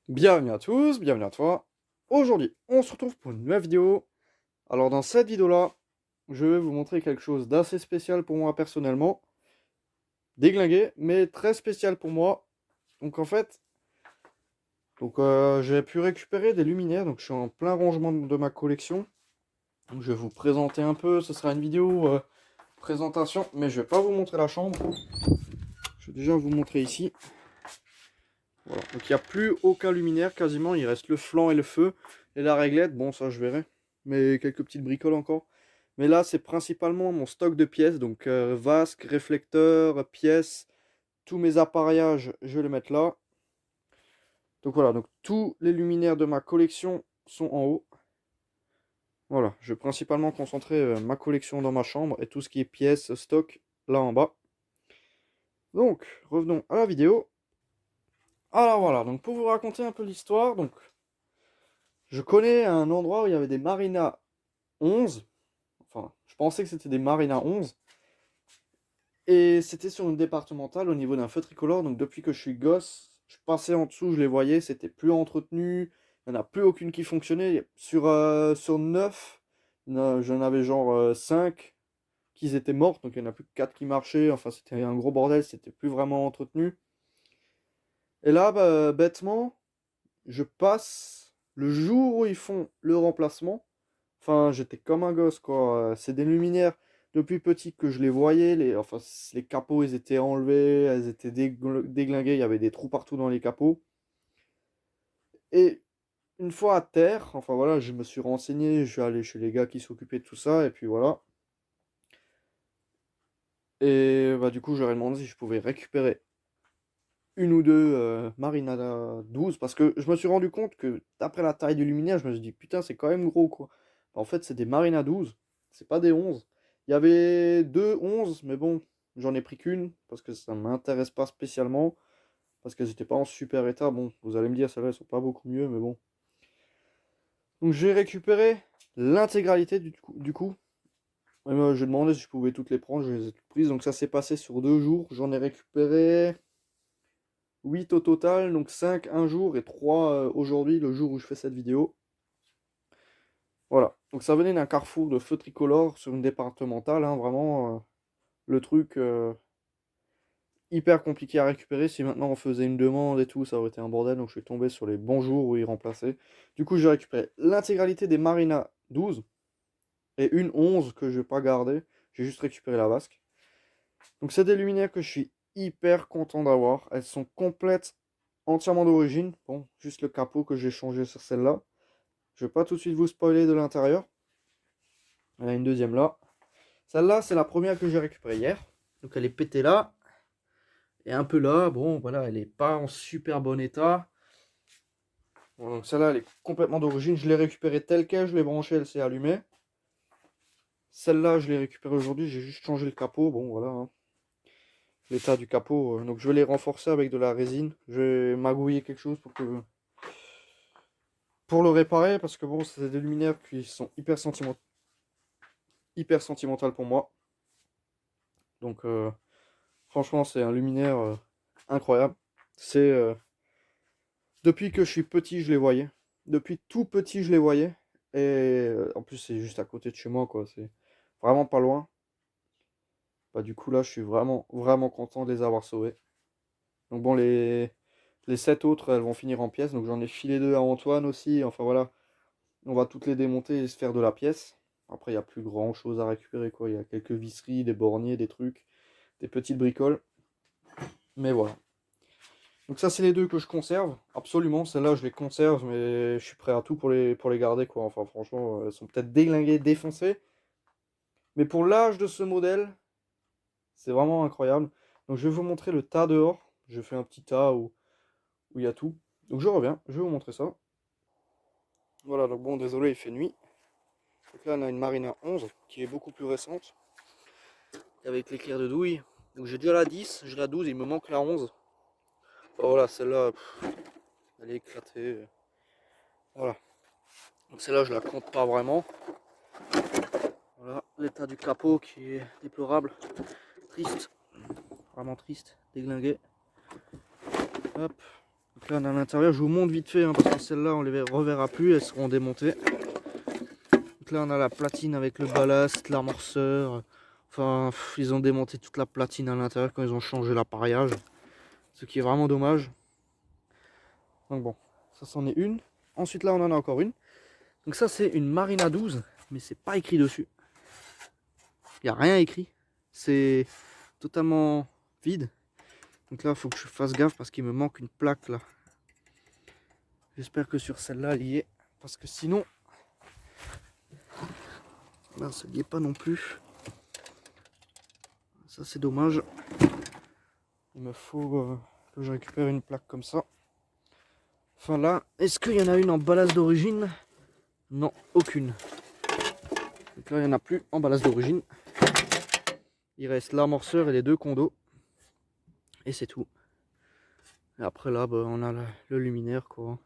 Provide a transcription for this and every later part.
Bienvenue à tous, bienvenue à toi. Aujourd'hui, on se retrouve pour une nouvelle vidéo. Alors dans cette vidéo-là, je vais vous montrer quelque chose d'assez spécial pour moi personnellement. Déglingué, mais très spécial pour moi. Donc en fait, j'ai pu récupérer des luminaires, donc je suis en plein rangement de ma collection. Donc je vais vous présenter un peu, ce sera une vidéo présentation, mais je vais pas vous montrer la chambre. Je vais déjà vous montrer ici. Voilà. Donc il n'y a plus aucun luminaire quasiment, il reste le flanc et le feu. Et la réglette, bon ça je verrai. Mais quelques petites bricoles encore. Mais là c'est principalement mon stock de pièces. Donc vasque, réflecteur, pièces, tous mes appareillages, je vais les mettre là. Donc voilà, donc tous les luminaires de ma collection sont en haut. Voilà, je vais principalement concentrer ma collection dans ma chambre et tout ce qui est pièces, stock, là en bas. Donc, revenons à la vidéo. Alors voilà, donc pour vous raconter un peu l'histoire, donc je connais un endroit où il y avait des Marina 11. Enfin, je pensais que c'était des Marina 11. Et c'était sur une départementale au niveau d'un feu tricolore. Donc depuis que je suis gosse, je passais en dessous, je les voyais, c'était plus entretenu. Il n'y en a plus aucune qui fonctionnait. Sur 9, j'en avais genre 5 qui étaient mortes. Donc il n'y en a plus que 4 qui marchaient. Enfin, c'était un gros bordel, c'était plus vraiment entretenu. Et là, bah, bêtement, je passe le jour où ils font le remplacement. Enfin, j'étais comme un gosse, quoi. C'est des luminaires depuis petit que je les voyais. Les capots, ils étaient enlevés, elles étaient déglinguées. Il y avait des trous partout dans les capots. Et une fois à terre, enfin voilà, je me suis renseigné. Je suis allé chez les gars qui s'occupaient de tout ça. Et puis voilà. Et bah, du coup, je leur ai demandé si je pouvais récupérer une ou deux Marina 12. Parce que je me suis rendu compte que d'après la taille du luminaire, je me suis dit, putain, c'est quand même gros, quoi. En fait, c'est des Marina 12. C'est pas des 11. Il y avait deux 11, mais bon, j'en ai pris qu'une parce que ça m'intéresse pas spécialement. Parce qu'elles étaient pas en super état. Bon, vous allez me dire, celles-là, elles sont pas beaucoup mieux, mais bon. Donc j'ai récupéré l'intégralité du coup. Et moi, j'ai demandé si je pouvais toutes les prendre, je les ai toutes prises. Donc ça s'est passé sur 2 jours. J'en ai récupéré 8 au total, donc 5 un jour et 3 aujourd'hui, le jour où je fais cette vidéo. Voilà, donc ça venait d'un carrefour de feu tricolore sur une départementale, hein, vraiment le truc hyper compliqué à récupérer. Si maintenant on faisait une demande et tout, ça aurait été un bordel, donc je suis tombé sur les bons jours où ils remplaçaient. Du coup, j'ai récupéré l'intégralité des Marina 12 et une 11 que je vais pas garder, j'ai juste récupéré la vasque. Donc c'est des luminaires que je suis hyper content d'avoir, elles sont complètes, entièrement d'origine. Bon, juste le capot que j'ai changé sur celle-là. Je vais pas tout de suite vous spoiler de l'intérieur. Il y en a une deuxième là. Celle-là, c'est la première que j'ai récupérée hier. Donc elle est pétée là. Et un peu là. Bon, voilà, elle est pas en super bon état. Bon, donc celle-là, elle est complètement d'origine. Je l'ai récupérée telle quelle, je l'ai branchée, elle s'est allumée. Celle-là, je l'ai récupérée aujourd'hui, j'ai juste changé le capot. Bon, voilà, hein. L'état du capot. Donc je vais les renforcer avec de la résine. Je vais magouiller quelque chose pour le réparer. Parce que bon, c'est des luminaires qui sont hyper sentimentales pour moi. Donc franchement, c'est un luminaire incroyable. C'est depuis que je suis petit, je les voyais. Depuis tout petit, je les voyais. Et en plus, c'est juste à côté de chez moi, quoi. C'est vraiment pas loin. Bah, du coup, là, je suis vraiment, vraiment content de les avoir sauvés. Donc bon, les 7 autres, elles vont finir en pièces. Donc j'en ai filé 2 à Antoine aussi. Enfin voilà, on va toutes les démonter et se faire de la pièce. Après, il n'y a plus grand chose à récupérer, quoi. Il y a quelques visseries, des borniers, des trucs, des petites bricoles. Mais voilà. Donc ça, c'est les deux que je conserve. Absolument, celles-là, je les conserve, mais je suis prêt à tout pour les garder, quoi. Enfin, franchement, elles sont peut-être déglinguées, défoncées. Mais pour l'âge de ce modèle, c'est vraiment incroyable. Donc je vais vous montrer le tas dehors. Je fais un petit tas où il y a tout. Donc je reviens, je vais vous montrer ça. Voilà, donc bon, désolé, il fait nuit. Donc là, on a une Marina 11 qui est beaucoup plus récente. Avec l'éclair de douille. Donc j'ai déjà la 10, j'ai la 12, il me manque la 11. Oh, voilà, celle-là, elle est éclatée. Voilà. Donc celle-là, je la compte pas vraiment. Voilà, l'état du capot qui est déplorable. Triste. Vraiment triste. Déglingué. Hop. Donc là on a à l'intérieur, je vous montre vite fait hein, parce que celles-là on les reverra plus, elles seront démontées. Donc là on a la platine avec le ballast, l'amorceur. Enfin ils ont démonté toute la platine à l'intérieur quand ils ont changé l'appareillage. Ce qui est vraiment dommage. Donc bon, ça c'en est une. Ensuite là on en a encore une. Donc ça c'est une Marina 12, mais c'est pas écrit dessus. Il n'y a rien écrit. C'est totalement vide. Donc là il faut que je fasse gaffe parce qu'il me manque une plaque là. J'espère que sur celle-là elle y est. Parce que sinon... Là ça n'y est pas non plus. Ça c'est dommage. Il me faut que je récupère une plaque comme ça. Enfin là, est-ce qu'il y en a une en ballast d'origine? Non, aucune. Donc là il n'y en a plus en ballast d'origine. Il reste l'amorceur et les deux condos. Et c'est tout. Et après là, bah, on a le luminaire quoi.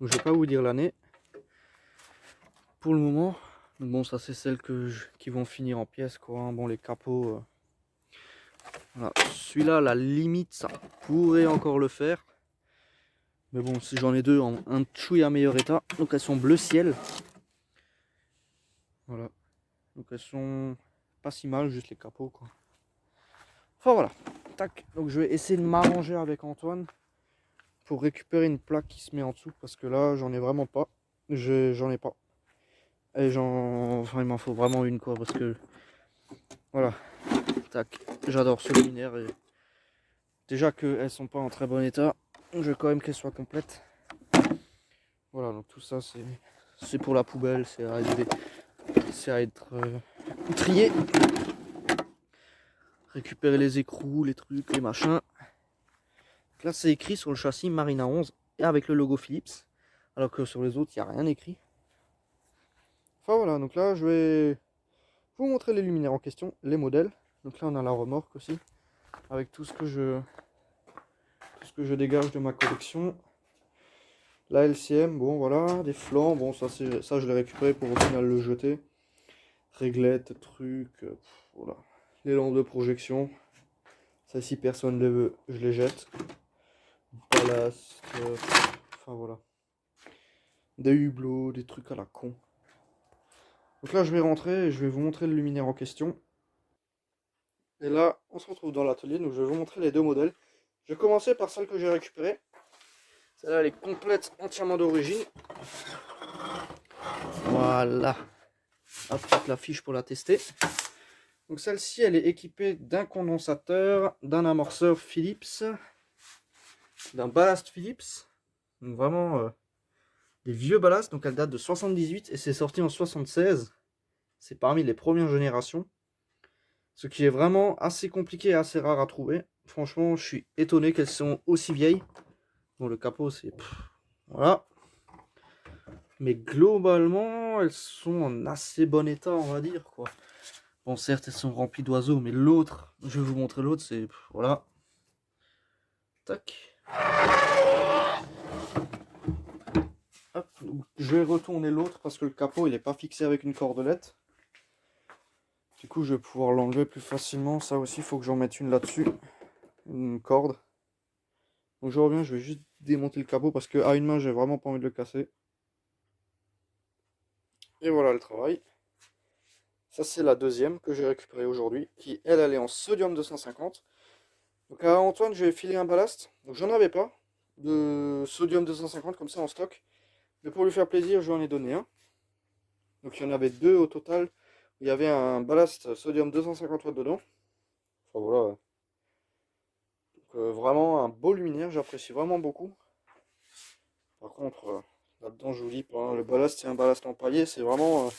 Donc je vais pas vous dire l'année. Pour le moment. Donc bon, ça c'est celles qui vont finir en pièces quoi. Bon, les capots. Voilà. Celui-là, la limite, ça pourrait encore le faire. Mais bon, si j'en ai deux en un chouïa meilleur état. Donc elles sont bleu ciel. Voilà. Donc elles sont pas si mal, juste les capots quoi. Enfin voilà. Tac. Donc je vais essayer de m'arranger avec Antoine pour récupérer une plaque qui se met en dessous. Parce que là, j'en ai vraiment pas. J'en ai pas. Et enfin, il m'en faut vraiment une quoi. Parce que voilà. Tac. J'adore ce luminaire. Et déjà qu'elles sont pas en très bon état. Je veux quand même qu'elles soient complètes. Voilà, donc tout ça c'est pour la poubelle, c'est à être trié. Récupérer les écrous, les trucs, les machins. Donc là c'est écrit sur le châssis Marina 11 et avec le logo Philips. Alors que sur les autres il n'y a rien écrit. Enfin voilà, donc là je vais vous montrer les luminaires en question, les modèles. Donc là on a la remorque aussi. Avec tout ce que je dégage de ma collection. La LCM, bon voilà, des flancs, bon ça je l'ai récupéré pour au final le jeter. Réglettes, trucs, voilà. Les lampes de projection, ça si personne ne les veut, je les jette. Ballast, enfin voilà. Des hublots, des trucs à la con. Donc là je vais rentrer et je vais vous montrer le luminaire en question. Et là on se retrouve dans l'atelier, donc je vais vous montrer les deux modèles. Je vais commencer par celle que j'ai récupérée. Celle-là elle est complète, entièrement d'origine. Voilà. Hop, la fiche pour la tester. Donc celle-ci, elle est équipée d'un condensateur, d'un amorceur Philips, d'un ballast Philips. Donc vraiment des vieux ballasts. Donc elle date de 78 et c'est sorti en 76. C'est parmi les premières générations. Ce qui est vraiment assez compliqué et assez rare à trouver. Franchement, je suis étonné qu'elles sont aussi vieilles. Bon, le capot, c'est... Voilà. Mais globalement, elles sont en assez bon état, on va dire, quoi. Bon, certes, elles sont remplies d'oiseaux, mais l'autre, je vais vous montrer l'autre, c'est... Voilà. Tac. Hop. Je vais retourner l'autre parce que le capot, il n'est pas fixé avec une cordelette. Du coup, je vais pouvoir l'enlever plus facilement. Ça aussi, il faut que j'en mette une là-dessus. Une corde. Donc je reviens, je vais juste démonter le capot parce que à une main, j'ai vraiment pas envie de le casser. Et voilà le travail. Ça, c'est la deuxième que j'ai récupérée aujourd'hui, qui, elle est en sodium 250. Donc à Antoine, j'ai filé un ballast. Donc j'en avais pas de sodium 250 comme ça en stock. Mais pour lui faire plaisir, je lui en ai donné un. Donc il y en avait deux au total. Il y avait un ballast sodium 250 watts dedans. Enfin voilà. Donc, vraiment un beau luminaire, j'apprécie vraiment beaucoup. Par contre, là-dedans, je vous dis pas, hein, le ballast, c'est un ballast empaillé. C'est vraiment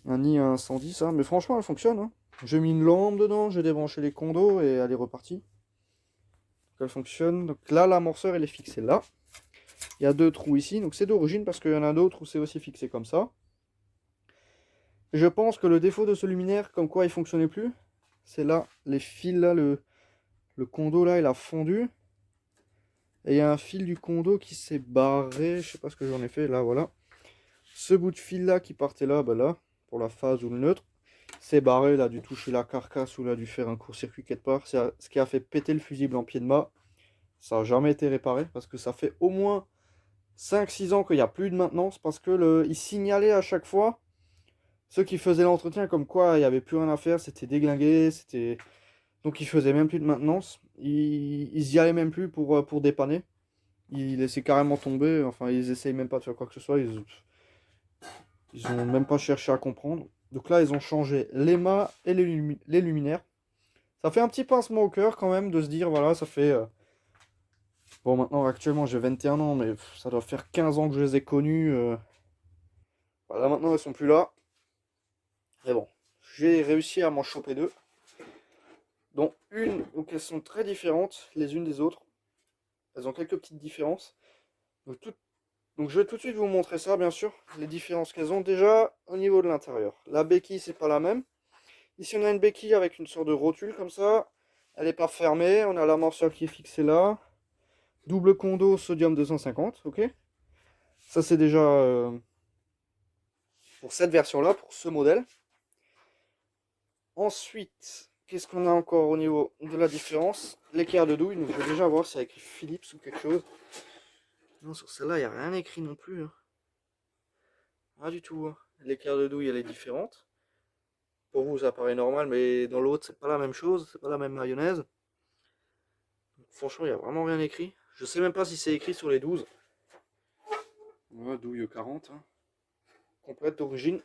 un nid à incendie, ça. Mais franchement, elle fonctionne. Hein. J'ai mis une lampe dedans, j'ai débranché les condos et elle est repartie. Donc, elle fonctionne. Donc là, l'amorceur, elle est fixée là. Il y a deux trous ici. Donc c'est d'origine parce qu'il y en a d'autres où c'est aussi fixé comme ça. Je pense que le défaut de ce luminaire, comme quoi il fonctionnait plus, c'est là, les fils là, le condo là, il a fondu. Et il y a un fil du condo qui s'est barré, je sais pas ce que j'en ai fait, là, voilà. Ce bout de fil là qui partait là, bah là, pour la phase ou le neutre, c'est barré, il a dû toucher la carcasse ou il a dû faire un court-circuit quelque part. C'est ce qui a fait péter le fusible en pied de mât. Ça n'a jamais été réparé parce que ça fait au moins 5-6 ans qu'il n'y a plus de maintenance parce que il signalait à chaque fois ceux qui faisaient l'entretien comme quoi il n'y avait plus rien à faire, c'était déglingué, c'était... Donc ils faisaient même plus de maintenance. Ils y allaient même plus pour dépanner. Ils laissaient carrément tomber, enfin ils essayent même pas de faire quoi que ce soit, ils ont même pas cherché à comprendre. Donc là ils ont changé les mâts et les luminaires. Ça fait un petit pincement au cœur quand même de se dire voilà ça fait... Bon maintenant actuellement j'ai 21 ans mais ça doit faire 15 ans que je les ai connus. Voilà maintenant elles sont plus là. Mais bon, j'ai réussi à m'en choper deux. Dont une, donc elles sont très différentes les unes des autres. Elles ont quelques petites différences. Donc je vais tout de suite vous montrer ça, bien sûr. Les différences qu'elles ont déjà au niveau de l'intérieur. La béquille, c'est pas la même. Ici, on a une béquille avec une sorte de rotule comme ça. Elle n'est pas fermée. On a l'amorceur qui est fixé là. Double condo sodium 250, ok. Ça, c'est déjà pour cette version-là, pour ce modèle. Ensuite, qu'est-ce qu'on a encore au niveau de la différence? L'équerre de douille. Donc, je vais déjà voir si c'est avec Philips ou quelque chose. Non, sur celle-là, il n'y a rien écrit non plus. Hein. Pas du tout. Hein. L'équerre de douille, elle est différente. Pour vous, ça paraît normal, mais dans l'autre, c'est pas la même chose. C'est pas la même mayonnaise. Franchement, il n'y a vraiment rien écrit. Je sais même pas si c'est écrit sur les 12. Ouais, douille 40. Hein. Complète d'origine.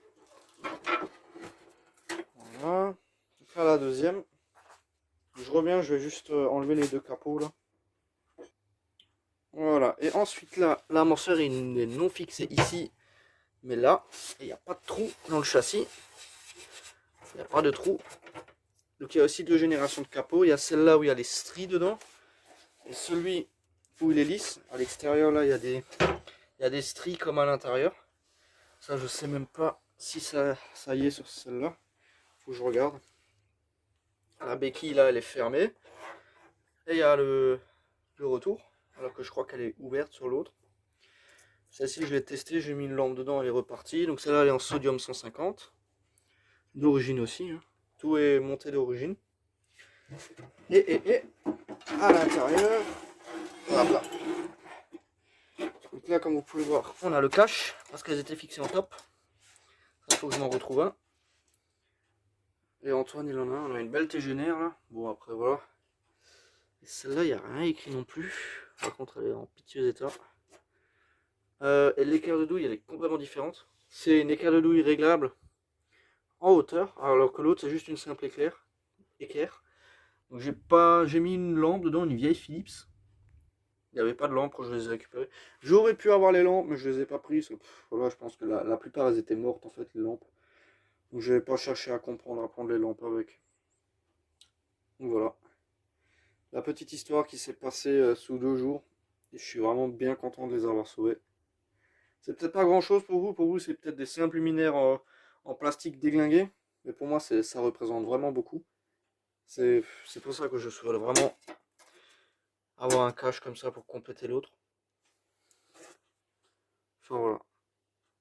Voilà. Donc là, la deuxième. Je reviens, je vais juste enlever les deux capots là. Voilà. Et ensuite là, l'amorceur il est non fixé ici. Mais là, il n'y a pas de trou dans le châssis. Il n'y a pas de trou. Donc il y a aussi deux générations de capots. Il y a celle-là où il y a les stries dedans. Et celui où il est lisse. À l'extérieur là, il y a des stries comme à l'intérieur. Ça, je sais même pas si ça y est sur celle-là. Faut que je regarde. La béquille là, elle est fermée. Et il y a le retour. Alors que je crois qu'elle est ouverte sur l'autre. Celle-ci, je l'ai testée. J'ai mis une lampe dedans, elle est repartie. Donc celle-là, elle est en sodium 150. D'origine aussi. Hein. Tout est monté d'origine. Et à l'intérieur, voilà. Donc là, comme vous pouvez voir, on a le cache parce qu'elles étaient fixées en top. Il faut que je m'en retrouve un. Et Antoine, il en a un. On a une belle tégénaire là. Bon, après voilà. Et celle-là, il n'y a rien écrit non plus. Par contre, elle est en piteux état. Et l'équerre de douille, elle est complètement différente. C'est une équerre de douille réglable en hauteur, alors que l'autre, c'est juste une simple équerre. Donc j'ai mis une lampe dedans, une vieille Philips. Il n'y avait pas de lampe quand je les ai récupérées. J'aurais pu avoir les lampes, mais je les ai pas prises. Voilà, je pense que la plupart elles étaient mortes en fait, les lampes. Donc je n'ai pas cherché à comprendre, à prendre les lampes avec. Donc voilà. La petite histoire qui s'est passée sous 2 jours. Et je suis vraiment bien content de les avoir sauvés. C'est peut-être pas grand chose pour vous c'est peut-être des simples luminaires en plastique déglingué. Mais pour moi, ça représente vraiment beaucoup. C'est pour ça que je souhaite vraiment avoir un cache comme ça pour compléter l'autre. Enfin voilà.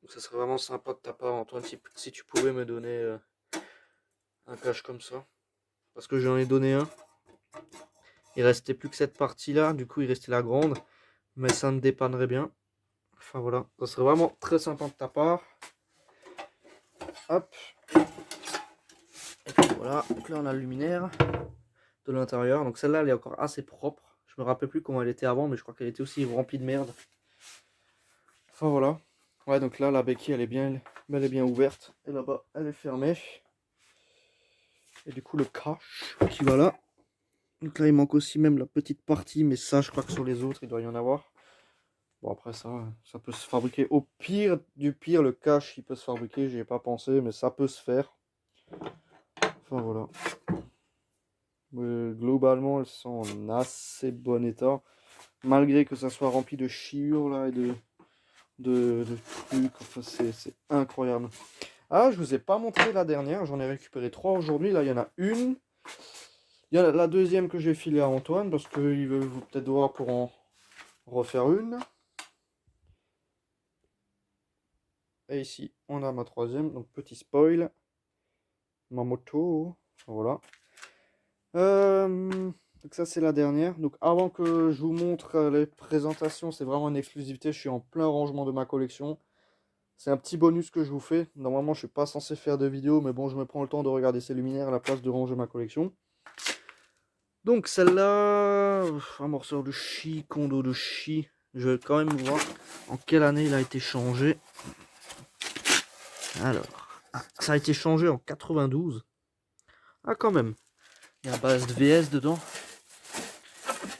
Donc ça serait vraiment sympa de ta part Antoine si tu pouvais me donner un cache comme ça. Parce que j'en ai donné un. Il restait plus que cette partie là, du coup il restait la grande. Mais ça me dépannerait bien. Enfin voilà, ça serait vraiment très sympa de ta part. Hop. Et puis voilà, donc là on a le luminaire de l'intérieur. Donc celle-là elle est encore assez propre. Je me rappelle plus comment elle était avant, mais je crois qu'elle était aussi remplie de merde. Enfin voilà. Ouais, donc là la béquille elle est bien ouverte. Et là-bas elle est fermée. Et du coup le cache qui va là. Donc là il manque aussi même la petite partie, mais ça je crois que sur les autres il doit y en avoir. Bon après ça peut se fabriquer. Au pire du pire, le cache il peut se fabriquer, j'y ai pas pensé, mais ça peut se faire. Enfin voilà. Globalement elles sont en assez bon état. Malgré que ça soit rempli de chiures là et de trucs. Enfin c'est incroyable. Ah, je vous ai pas montré la dernière, j'en ai récupéré 3 aujourd'hui. Là il y en a une. Il y a la deuxième que j'ai filée à Antoine parce qu'il veut peut-être voir pour en refaire une. Et ici, on a ma troisième, donc petit spoil. Ma moto, voilà. Donc ça c'est la dernière. Donc avant que je vous montre les présentations, c'est vraiment une exclusivité. Je suis en plein rangement de ma collection. C'est un petit bonus que je vous fais. Normalement je suis pas censé faire de vidéo, mais bon je me prends le temps de regarder ces luminaires à la place de ranger ma collection. Donc celle-là, un morceau de Chi, Kondo de Chi. Je vais quand même voir en quelle année il a été changé. Alors, ça a été changé en 92. Ah quand même. Il y a un base de VS dedans.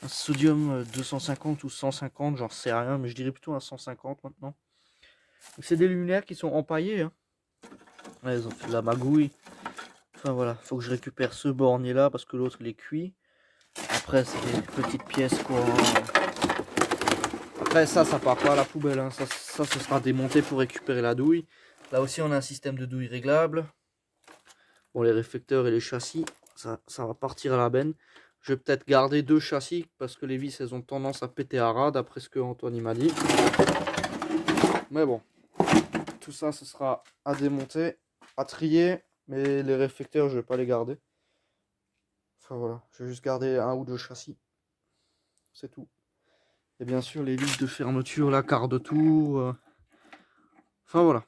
Un sodium 250 ou 150, j'en sais rien, mais je dirais plutôt un 150 maintenant. C'est des luminaires qui sont empaillés. Hein. Ouais, ils ont fait de la magouille. Enfin voilà, faut que je récupère ce bornier là parce que l'autre il est cuit. Après c'est des petites pièces quoi. Après ça part pas à la poubelle. Hein. Ça ce sera démonté pour récupérer la douille. Là aussi on a un système de douille réglable. Bon les réflecteurs et les châssis, ça va partir à la benne. Je vais peut-être garder 2 châssis parce que les vis elles ont tendance à péter à ras d'après ce que Antoine m'a dit. Mais bon, tout ça ce sera à démonter, à trier, mais les réflecteurs je vais pas les garder. Enfin voilà, je vais juste garder 1 ou 2 châssis. C'est tout. Et bien sûr les vis de fermeture, la quart de tour. Enfin voilà.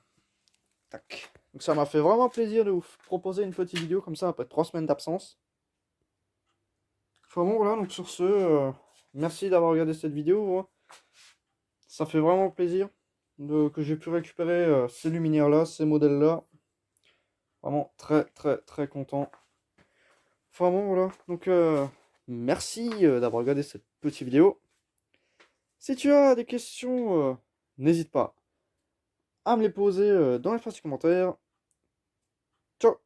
Tac. Donc ça m'a fait vraiment plaisir de vous proposer une petite vidéo comme ça après 3 semaines d'absence. Enfin bon voilà, donc sur ce, merci d'avoir regardé cette vidéo. Ça fait vraiment plaisir que j'ai pu récupérer ces luminaires là, ces modèles là. Vraiment très content. Enfin bon voilà, donc merci d'avoir regardé cette petite vidéo. Si tu as des questions, n'hésite pas à me les poser dans l'espace du commentaire. Ciao.